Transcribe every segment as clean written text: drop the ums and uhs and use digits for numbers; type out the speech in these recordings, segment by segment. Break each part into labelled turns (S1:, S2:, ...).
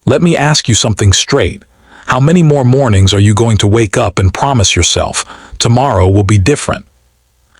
S1: Let me ask you something straight. How many more mornings are you going to wake up and promise yourself, tomorrow will be different?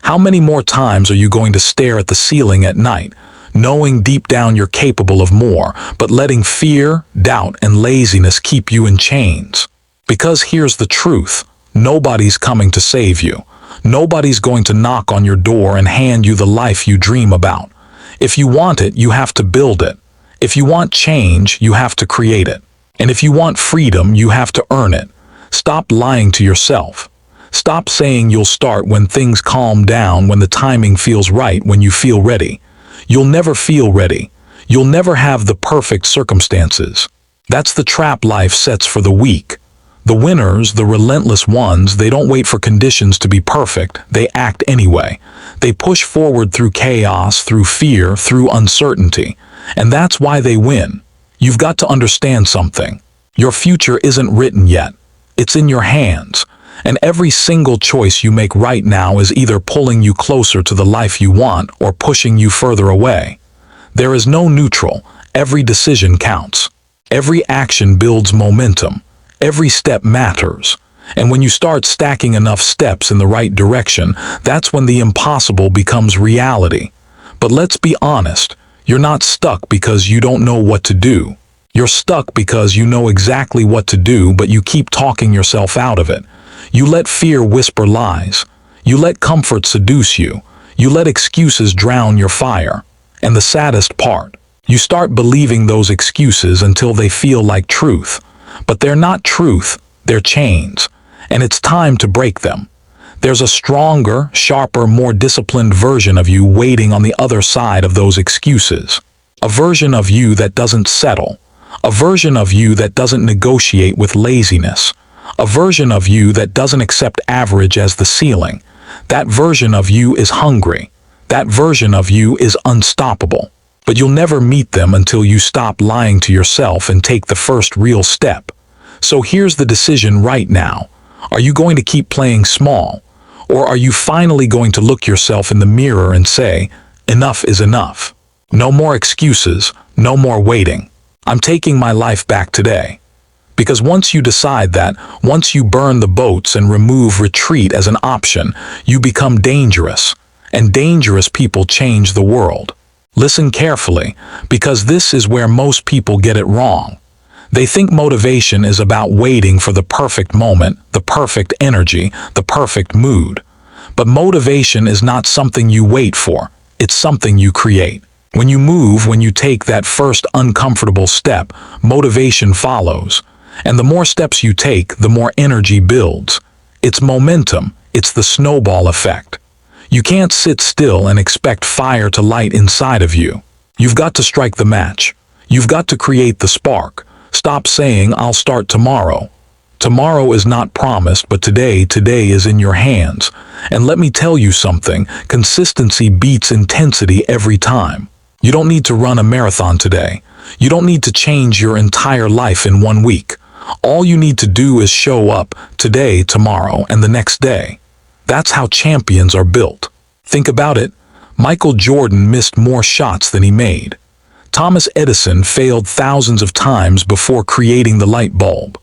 S1: How many more times are you going to stare at the ceiling at night, knowing deep down you're capable of more, but letting fear, doubt, and laziness keep you in chains? Because here's the truth. Nobody's coming to save you. Nobody's going to knock on your door and hand you the life you dream about. If you want it, you have to build it. If you want change, you have to create it. And if you want freedom, you have to earn it. Stop lying to yourself. Stop saying you'll start when things calm down, when the timing feels right, when you feel ready. You'll never feel ready. You'll never have the perfect circumstances. That's the trap life sets for the weak. The winners, the relentless ones, they don't wait for conditions to be perfect. They act anyway. They push forward through chaos, through fear, through uncertainty. And that's why they win. You've got to understand something. Your future isn't written yet. It's in your hands. And every single choice you make right now is either pulling you closer to the life you want or pushing you further away. There is no neutral. Every decision counts. Every action builds momentum. Every step matters. And when you start stacking enough steps in the right direction, that's when the impossible becomes reality. But let's be honest, you're not stuck because you don't know what to do. You're stuck because you know exactly what to do, but you keep talking yourself out of it. You let fear whisper lies. You let comfort seduce you. You let excuses drown your fire. And the saddest part, you start believing those excuses until they feel like truth. But they're not truth, they're chains. And it's time to break them. There's a stronger, sharper, more disciplined version of you waiting on the other side of those excuses. A version of you that doesn't settle. A version of you that doesn't negotiate with laziness. A version of you that doesn't accept average as the ceiling. That version of you is hungry. That version of you is unstoppable. But you'll never meet them until you stop lying to yourself and take the first real step. So here's the decision right now. Are you going to keep playing small? Or are you finally going to look yourself in the mirror and say, enough is enough? No more excuses, no more waiting. I'm taking my life back today. Because once you decide that, once you burn the boats and remove retreat as an option, you become dangerous. And dangerous people change the world. Listen carefully, because this is where most people get it wrong. They think motivation is about waiting for the perfect moment, the perfect energy, the perfect mood. But motivation is not something you wait for, it's something you create. When you move, when you take that first uncomfortable step, motivation follows. And the more steps you take, the more energy builds. It's momentum, it's the snowball effect. You can't sit still and expect fire to light inside of you. You've got to strike the match. You've got to create the spark. Stop saying, I'll start tomorrow. Tomorrow is not promised, but today is in your hands. And let me tell you something, consistency beats intensity every time. You don't need to run a marathon today. You don't need to change your entire life in 1 week. All you need to do is show up today, tomorrow, and the next day. That's how champions are built. Think about it. Michael Jordan missed more shots than he made. Thomas Edison failed thousands of times before creating the light bulb.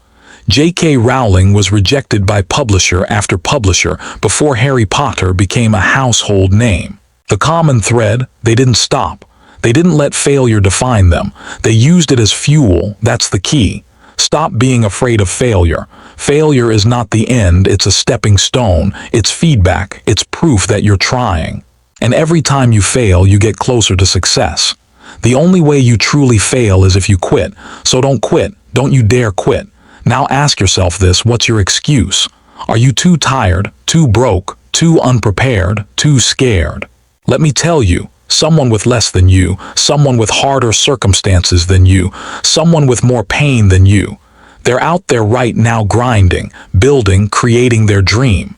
S1: J.K. Rowling was rejected by publisher after publisher before Harry Potter became a household name. The common thread, they didn't stop. They didn't let failure define them. They used it as fuel. That's the key. Stop being afraid of failure. Failure is not the end, it's a stepping stone. It's feedback. It's proof that you're trying. And every time you fail, you get closer to success. The only way you truly fail is if you quit. So don't quit. Don't you dare quit. Now ask yourself this, what's your excuse? Are you too tired, too broke, too unprepared, too scared? Let me tell you, someone with less than you, someone with harder circumstances than you, someone with more pain than you. They're out there right now grinding, building, creating their dream.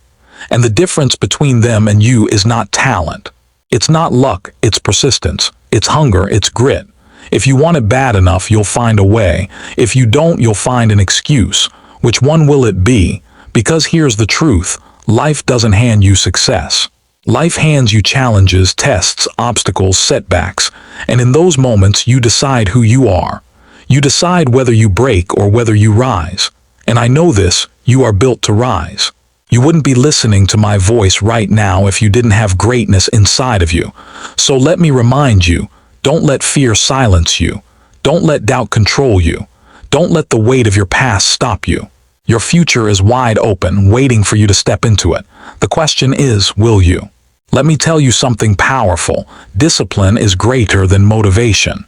S1: And the difference between them and you is not talent. It's not luck, it's persistence. It's hunger, it's grit. If you want it bad enough, you'll find a way. If you don't, you'll find an excuse. Which one will it be? Because here's the truth. Life doesn't hand you success. Life hands you challenges, tests, obstacles, setbacks. And in those moments, you decide who you are. You decide whether you break or whether you rise. And I know this, you are built to rise. You wouldn't be listening to my voice right now if you didn't have greatness inside of you. So let me remind you, don't let fear silence you. Don't let doubt control you. Don't let the weight of your past stop you. Your future is wide open, waiting for you to step into it. The question is, will you? Let me tell you something powerful. Discipline is greater than motivation.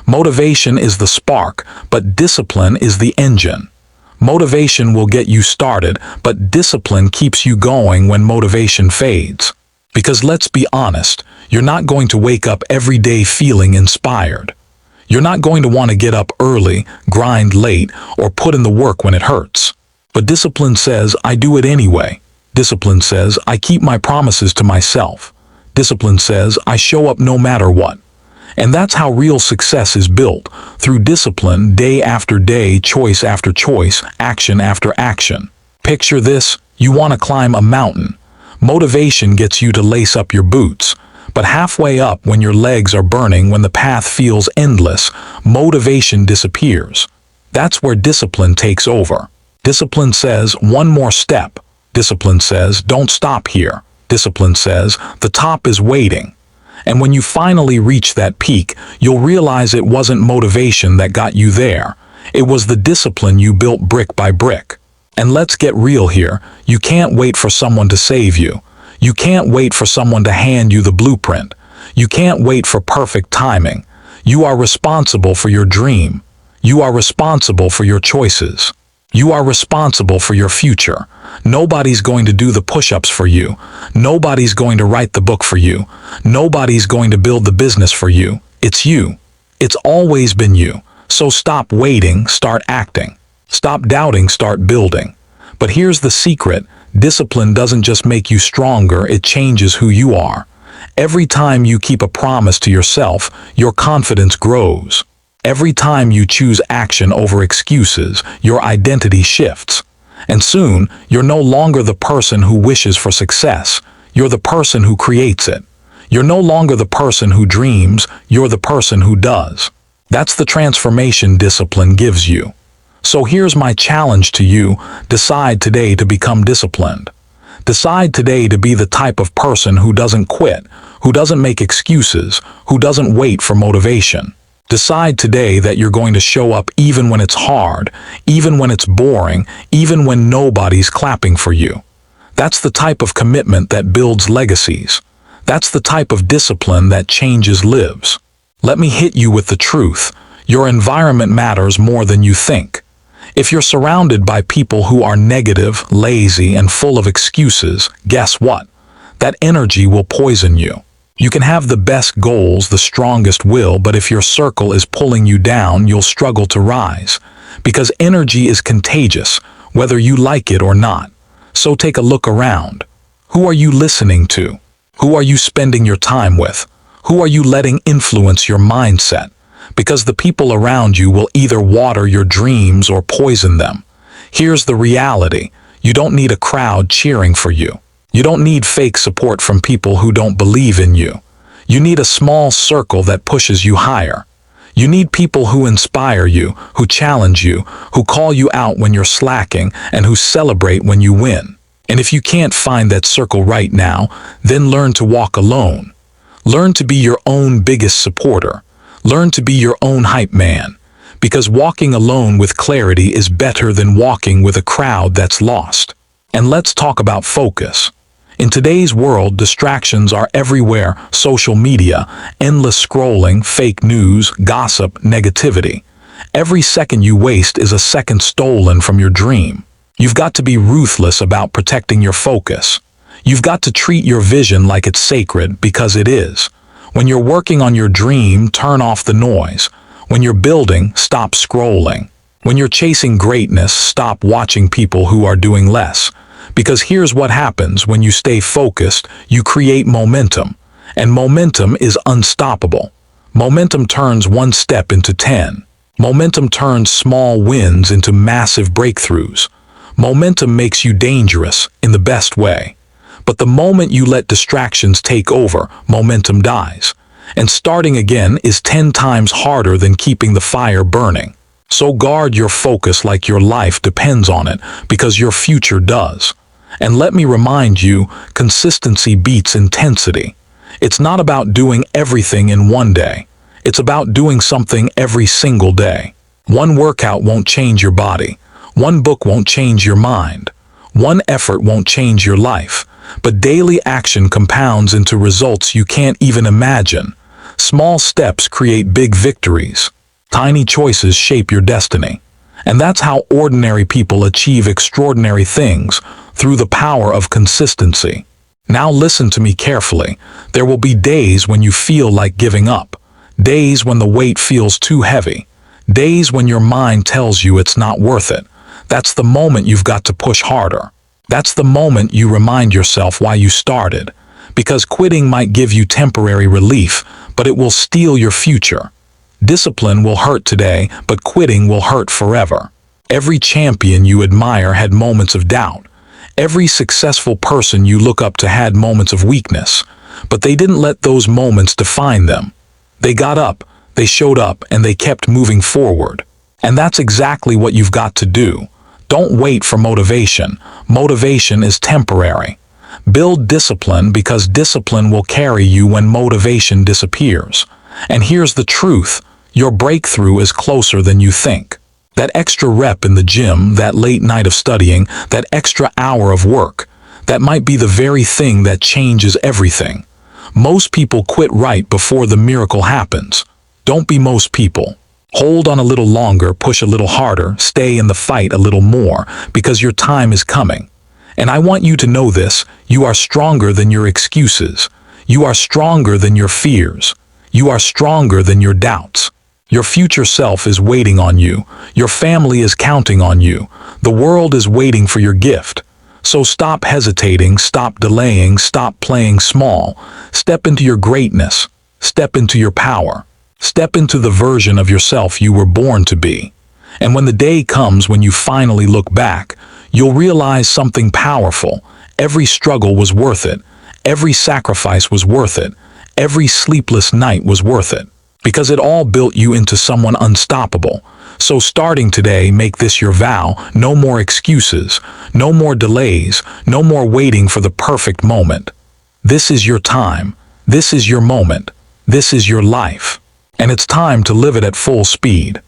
S1: Motivation is the spark, but discipline is the engine. Motivation will get you started, but discipline keeps you going when motivation fades. Because let's be honest, you're not going to wake up every day feeling inspired. You're not going to want to get up early, grind late, or put in the work when it hurts. But discipline says, I do it anyway. Discipline says, I keep my promises to myself. Discipline says, I show up no matter what. And that's how real success is built, through discipline, day after day, choice after choice, action after action. Picture this, you want to climb a mountain. Motivation gets you to lace up your boots. But halfway up, when your legs are burning, when the path feels endless, motivation disappears. That's where discipline takes over. Discipline says, one more step. Discipline says, don't stop here. Discipline says, the top is waiting. And when you finally reach that peak, you'll realize it wasn't motivation that got you there. It was the discipline you built brick by brick. And let's get real here. You can't wait for someone to save you. You can't wait for someone to hand you the blueprint. You can't wait for perfect timing. You are responsible for your dream. You are responsible for your choices. You are responsible for your future. Nobody's going to do the push-ups for you. Nobody's going to write the book for you. Nobody's going to build the business for you. It's you. It's always been you. So stop waiting, start acting. Stop doubting, start building. But here's the secret. Discipline doesn't just make you stronger, it changes who you are. Every time you keep a promise to yourself, your confidence grows. Every time you choose action over excuses, your identity shifts. And soon, you're no longer the person who wishes for success. You're the person who creates it. You're no longer the person who dreams, you're the person who does. That's the transformation discipline gives you. So here's my challenge to you. Decide today to become disciplined. Decide today to be the type of person who doesn't quit, who doesn't make excuses, who doesn't wait for motivation. Decide today that you're going to show up even when it's hard, even when it's boring, even when nobody's clapping for you. That's the type of commitment that builds legacies. That's the type of discipline that changes lives. Let me hit you with the truth. Your environment matters more than you think. If you're surrounded by people who are negative, lazy, and full of excuses, guess what? That energy will poison you. You can have the best goals, the strongest will, but if your circle is pulling you down, you'll struggle to rise. Because energy is contagious, whether you like it or not. So take a look around. Who are you listening to? Who are you spending your time with? Who are you letting influence your mindset? Because the people around you will either water your dreams or poison them. Here's the reality. You don't need a crowd cheering for you. You don't need fake support from people who don't believe in you. You need a small circle that pushes you higher. You need people who inspire you, who challenge you, who call you out when you're slacking, and who celebrate when you win. And if you can't find that circle right now, then learn to walk alone. Learn to be your own biggest supporter. Learn to be your own hype man. Because walking alone with clarity is better than walking with a crowd that's lost. And let's talk about focus. In today's world, distractions are everywhere. Social media, endless scrolling, fake news, gossip, negativity. Every second you waste is a second stolen from your dream. You've got to be ruthless about protecting your focus. You've got to treat your vision like it's sacred, because it is. When you're working on your dream, turn off the noise. When you're building, stop scrolling. When you're chasing greatness, stop watching people who are doing less. Because here's what happens when you stay focused, you create momentum. And momentum is unstoppable. Momentum turns one step into 10. Momentum turns small wins into massive breakthroughs. Momentum makes you dangerous in the best way. But the moment you let distractions take over, momentum dies. And starting again is 10 times harder than keeping the fire burning. So guard your focus like your life depends on it, because your future does. And let me remind you, consistency beats intensity. It's not about doing everything in one day. It's about doing something every single day. One workout won't change your body. One book won't change your mind. One effort won't change your life. But daily action compounds into results you can't even imagine. Small steps create big victories. Tiny choices shape your destiny. And that's how ordinary people achieve extraordinary things, through the power of consistency. Now listen to me carefully. There will be days when you feel like giving up. Days when the weight feels too heavy. Days when your mind tells you it's not worth it. That's the moment you've got to push harder. That's the moment you remind yourself why you started. Because quitting might give you temporary relief, but it will steal your future. Discipline will hurt today, but quitting will hurt forever. Every champion you admire had moments of doubt. Every successful person you look up to had moments of weakness. But they didn't let those moments define them. They got up, they showed up, and they kept moving forward. And that's exactly what you've got to do. Don't wait for motivation. Motivation is temporary. Build discipline, because discipline will carry you when motivation disappears. And here's the truth. Your breakthrough is closer than you think. That extra rep in the gym, that late night of studying, that extra hour of work, that might be the very thing that changes everything. Most people quit right before the miracle happens. Don't be most people. Hold on a little longer, push a little harder, stay in the fight a little more, because your time is coming. And I want you to know this: you are stronger than your excuses. You are stronger than your fears. You are stronger than your doubts. Your future self is waiting on you. Your family is counting on you. The world is waiting for your gift. So stop hesitating, stop delaying, stop playing small. Step into your greatness. Step into your power. Step into the version of yourself you were born to be. And when the day comes when you finally look back, you'll realize something powerful. Every struggle was worth it. Every sacrifice was worth it. Every sleepless night was worth it. Because it all built you into someone unstoppable. So starting today, make this your vow: no more excuses, no more delays, no more waiting for the perfect moment. This is your time. This is your moment. This is your life. And it's time to live it at full speed.